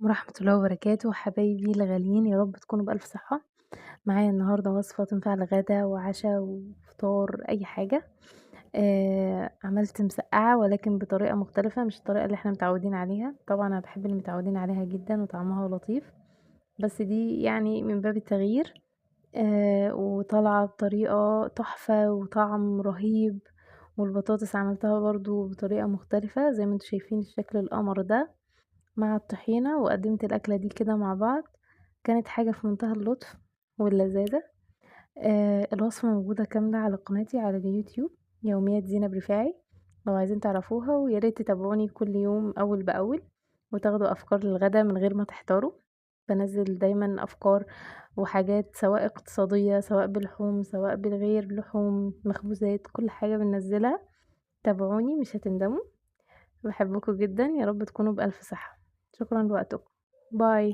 ورحمة الله وبركاته حبايبي الغاليين، يا رب تكونوا بألف صحة. معايا النهاردة وصفة تنفع لغدا وعشا وفطار أي حاجة. عملت مسقعة ولكن بطريقة مختلفة، مش الطريقة اللي احنا متعودين عليها. طبعا أنا بحب اللي متعودين عليها جدا وطعمها لطيف، بس دي يعني من باب التغيير. وطالعة بطريقة تحفة وطعم رهيب. والبطاطس عملتها برضو بطريقة مختلفة زي ما انتوا شايفين الشكل القمر ده مع الطحينة، وقدمت الأكلة دي كده مع بعض. كانت حاجة في منتهى اللطف واللذاذة. الوصفة موجودة كاملة على قناتي على اليوتيوب، يوميات زينب رفاعي، لو عايزين تعرفوها. وياريت تتابعوني كل يوم أول بأول وتاخدوا أفكار للغدا من غير ما تحتاروا. بنزل دايما أفكار وحاجات، سواء اقتصادية سواء بلحوم سواء بالغير لحوم، مخبوزات، كل حاجة بنزلها. تابعوني مش هتندموا. بحبكم جدا، يا رب تكونوا بألف صحة. شكرا لوقتكم. باي.